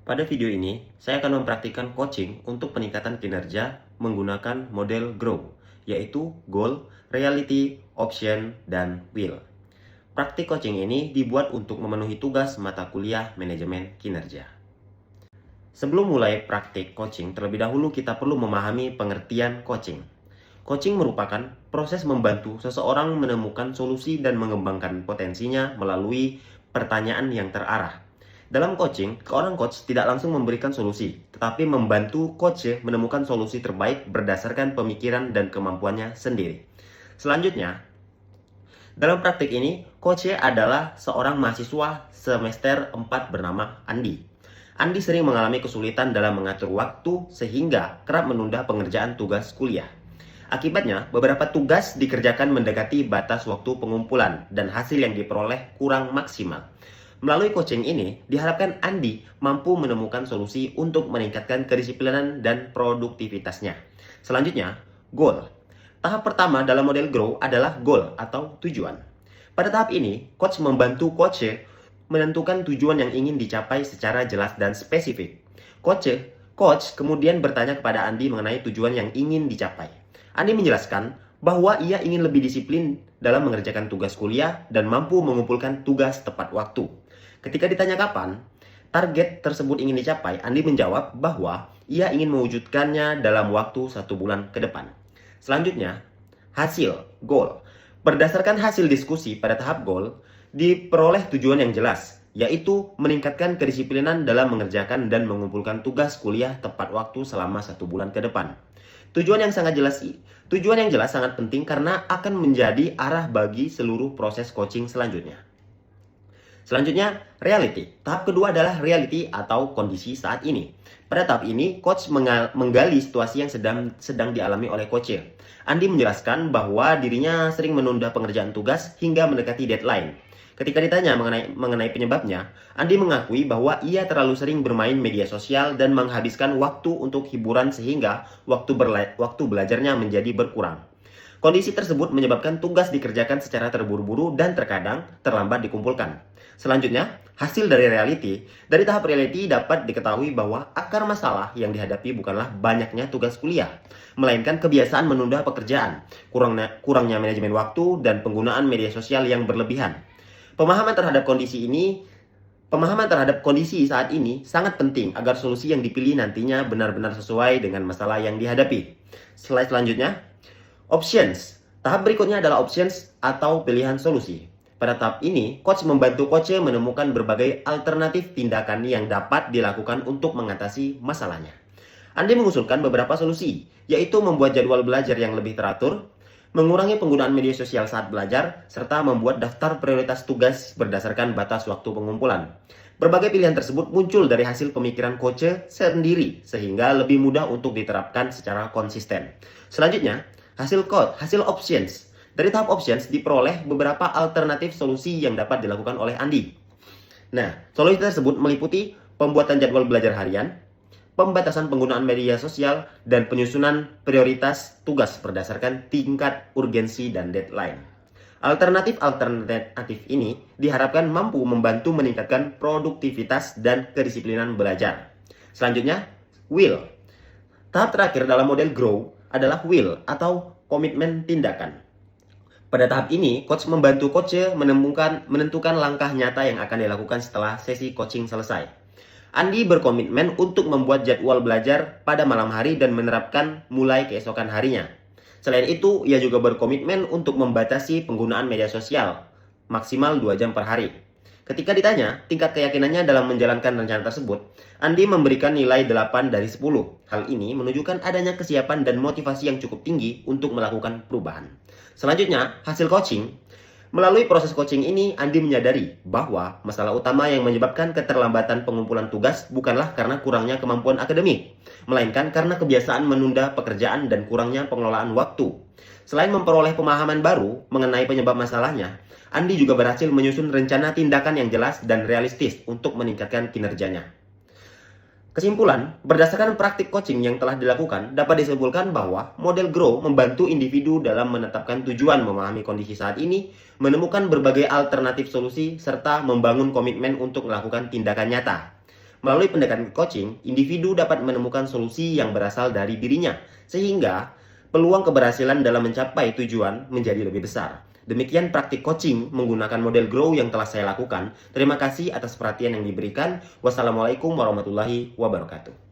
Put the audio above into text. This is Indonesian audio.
Pada video ini, saya akan mempraktikkan coaching untuk peningkatan kinerja menggunakan model GROW, yaitu Goal, Reality, Option, dan Will. Praktik coaching ini dibuat untuk memenuhi tugas mata kuliah manajemen kinerja. Sebelum mulai praktik coaching, terlebih dahulu kita perlu memahami pengertian coaching. Coaching merupakan proses membantu seseorang menemukan solusi dan mengembangkan potensinya melalui pertanyaan yang terarah. Dalam coaching, seorang coach tidak langsung memberikan solusi, tetapi membantu coach menemukan solusi terbaik berdasarkan pemikiran dan kemampuannya sendiri. Selanjutnya, dalam praktik ini, coach adalah seorang mahasiswa semester 4 bernama Andi. Andi sering mengalami kesulitan dalam mengatur waktu sehingga kerap menunda pengerjaan tugas kuliah. Akibatnya, beberapa tugas dikerjakan mendekati batas waktu pengumpulan dan hasil yang diperoleh kurang maksimal. Melalui coaching ini, diharapkan Andi mampu menemukan solusi untuk meningkatkan kedisiplinan dan produktivitasnya. Selanjutnya, goal. Tahap pertama dalam model GROW adalah goal atau tujuan. Pada tahap ini, coach membantu coach menentukan tujuan yang ingin dicapai secara jelas dan spesifik. Coach kemudian bertanya kepada Andi mengenai tujuan yang ingin dicapai. Andi menjelaskan bahwa ia ingin lebih disiplin dalam mengerjakan tugas kuliah dan mampu mengumpulkan tugas tepat waktu. Ketika ditanya kapan target tersebut ingin dicapai, Andi menjawab bahwa ia ingin mewujudkannya dalam waktu 1 bulan ke depan. Selanjutnya, hasil, goal. Berdasarkan hasil diskusi pada tahap goal, diperoleh tujuan yang jelas, yaitu meningkatkan kedisiplinan dalam mengerjakan dan mengumpulkan tugas kuliah tepat waktu selama 1 bulan ke depan. Tujuan yang jelas sangat penting karena akan menjadi arah bagi seluruh proses coaching selanjutnya. Selanjutnya, reality. Tahap kedua adalah reality atau kondisi saat ini. Pada tahap ini, coach menggali situasi yang sedang dialami oleh coach. Andi menjelaskan bahwa dirinya sering menunda pengerjaan tugas hingga mendekati deadline. Ketika ditanya mengenai penyebabnya, Andi mengakui bahwa ia terlalu sering bermain media sosial dan menghabiskan waktu untuk hiburan sehingga waktu belajarnya menjadi berkurang. Kondisi tersebut menyebabkan tugas dikerjakan secara terburu-buru dan terkadang terlambat dikumpulkan. Selanjutnya, hasil dari reality. Dari tahap reality dapat diketahui bahwa akar masalah yang dihadapi bukanlah banyaknya tugas kuliah, melainkan kebiasaan menunda pekerjaan, kurangnya manajemen waktu, dan penggunaan media sosial yang berlebihan. Pemahaman terhadap kondisi saat ini sangat penting agar solusi yang dipilih nantinya benar-benar sesuai dengan masalah yang dihadapi. Slide selanjutnya. Options. Tahap berikutnya adalah options atau pilihan solusi. Pada tahap ini, coach membantu coach menemukan berbagai alternatif tindakan yang dapat dilakukan untuk mengatasi masalahnya. Andi mengusulkan beberapa solusi, yaitu membuat jadwal belajar yang lebih teratur, mengurangi penggunaan media sosial saat belajar, serta membuat daftar prioritas tugas berdasarkan batas waktu pengumpulan. Berbagai pilihan tersebut muncul dari hasil pemikiran coach sendiri, sehingga lebih mudah untuk diterapkan secara konsisten. Selanjutnya, hasil options. Dari tahap options diperoleh beberapa alternatif solusi yang dapat dilakukan oleh Andi. Nah, solusi tersebut meliputi pembuatan jadwal belajar harian, pembatasan penggunaan media sosial, dan penyusunan prioritas tugas berdasarkan tingkat urgensi dan deadline. Alternatif ini diharapkan mampu membantu meningkatkan produktivitas dan kedisiplinan belajar. Selanjutnya, will. Tahap terakhir dalam model GROW adalah will atau komitmen tindakan. Pada tahap ini, coach membantu coach menentukan langkah nyata yang akan dilakukan setelah sesi coaching selesai. Andi berkomitmen untuk membuat jadwal belajar pada malam hari dan menerapkan mulai keesokan harinya. Selain itu, ia juga berkomitmen untuk membatasi penggunaan media sosial maksimal 2 jam per hari. Ketika ditanya tingkat keyakinannya dalam menjalankan rencana tersebut, Andi memberikan nilai 8 dari 10. Hal ini menunjukkan adanya kesiapan dan motivasi yang cukup tinggi untuk melakukan perubahan. Selanjutnya, hasil coaching. Melalui proses coaching ini, Andi menyadari bahwa masalah utama yang menyebabkan keterlambatan pengumpulan tugas bukanlah karena kurangnya kemampuan akademik, melainkan karena kebiasaan menunda pekerjaan dan kurangnya pengelolaan waktu. Selain memperoleh pemahaman baru mengenai penyebab masalahnya, Andi juga berhasil menyusun rencana tindakan yang jelas dan realistis untuk meningkatkan kinerjanya. Kesimpulan, berdasarkan praktik coaching yang telah dilakukan, dapat disimpulkan bahwa model GROW membantu individu dalam menetapkan tujuan, memahami kondisi saat ini, menemukan berbagai alternatif solusi, serta membangun komitmen untuk melakukan tindakan nyata. Melalui pendekatan coaching, individu dapat menemukan solusi yang berasal dari dirinya, sehingga peluang keberhasilan dalam mencapai tujuan menjadi lebih besar. Demikian praktik coaching menggunakan model GROW yang telah saya lakukan. Terima kasih atas perhatian yang diberikan. Wassalamualaikum warahmatullahi wabarakatuh.